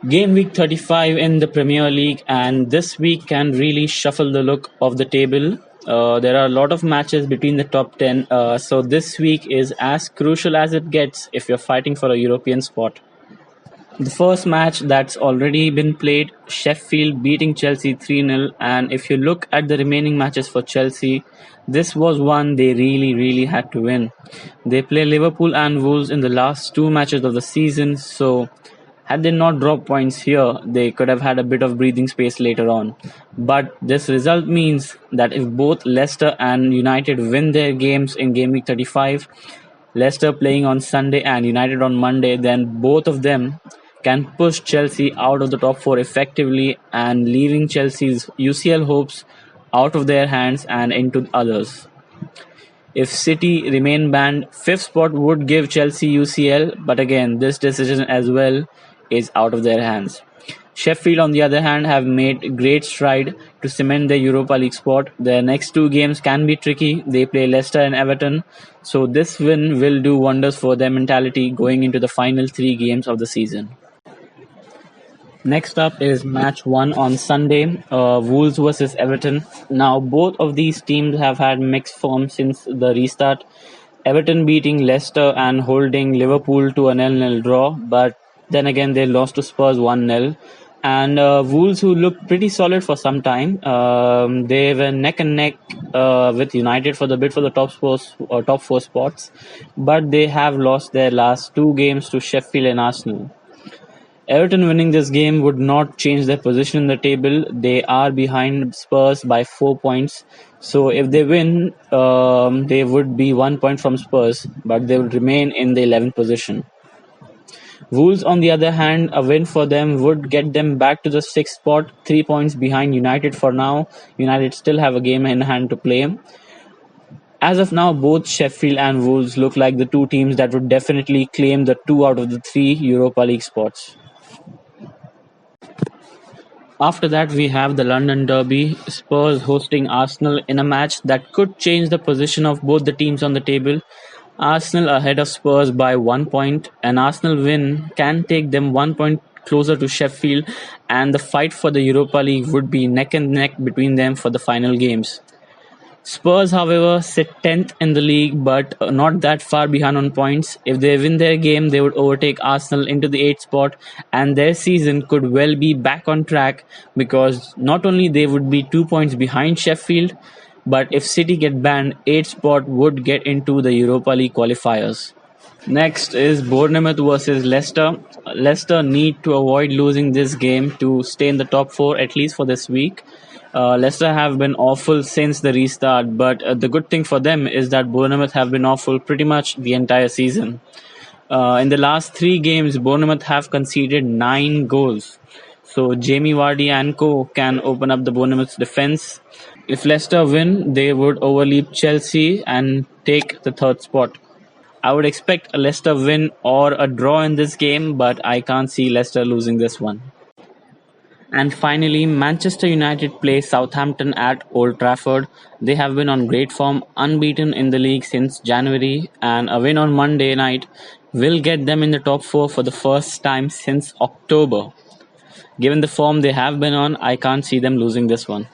Game week 35 in the Premier League, and this week can really shuffle the look of the table. There are a lot of matches between the top 10, so this week is as crucial as it gets if you're fighting for a European spot. The first match that's already been played, Sheffield beating Chelsea 3-0, and if you look at the remaining matches for Chelsea, this was one they really had to win. They play Liverpool and Wolves in the last two matches of the season, so had they not dropped points here, they could have had a bit of breathing space later on. But this result means that if both Leicester and United win their games in game week 35, Leicester playing on Sunday and United on Monday, then both of them can push Chelsea out of the top four effectively and leaving Chelsea's UCL hopes out of their hands and into others. If City remain banned, fifth spot would give Chelsea UCL, but again, this decision as well is out of their hands. Sheffield, on the other hand, have made great stride to cement their Europa League spot. Their next two games can be tricky. They play Leicester and Everton, so this win will do wonders for their mentality going into the final three games of the season. Next up is match 1 on Sunday, Wolves versus Everton. Now, both of these teams have had mixed form since the restart. Everton beating Leicester and holding Liverpool to a 0-0 draw, but then again they lost to Spurs 1-0. And Wolves, who looked pretty solid for some time, they were neck and neck with United for the bid for the top four spots, but they have lost their last two games to Sheffield and Arsenal. Everton winning this game would not change their position in the table. They are behind Spurs by 4 points. So if they win, they would be 1 point from Spurs, but they would remain in the 11th position. Wolves, on the other hand, a win for them would get them back to the 6th spot, 3 points behind United for now. United still have a game in hand to play. As of now, both Sheffield and Wolves look like the two teams that would definitely claim the 2 out of the 3 Europa League spots. After that, we have the London Derby, Spurs hosting Arsenal in a match that could change the position of both the teams on the table. Arsenal ahead of Spurs by 1 point. An Arsenal win can take them 1 point closer to Sheffield, and the fight for the Europa League would be neck and neck between them for the final games. Spurs, however, sit 10th in the league but not that far behind on points. If they win their game, they would overtake Arsenal into the 8th spot, and their season could well be back on track because not only they would be 2 points behind Sheffield, but if City get banned, 8th spot would get into the Europa League qualifiers. Next is Bournemouth versus Leicester. Leicester need to avoid losing this game to stay in the top 4 at least for this week. Leicester have been awful since the restart, but the good thing for them is that Bournemouth have been awful pretty much the entire season. In the last 3 games, Bournemouth have conceded 9 goals. So Jamie Vardy and co can open up the Bournemouth's defense. If Leicester win, they would overleap Chelsea and take the 3rd spot. I would expect a Leicester win or a draw in this game, but I can't see Leicester losing this one. And finally, Manchester United play Southampton at Old Trafford. They have been on great form, unbeaten in the league since January, and a win on Monday night will get them in the top 4 for the first time since October. Given the form they have been on, I can't see them losing this one.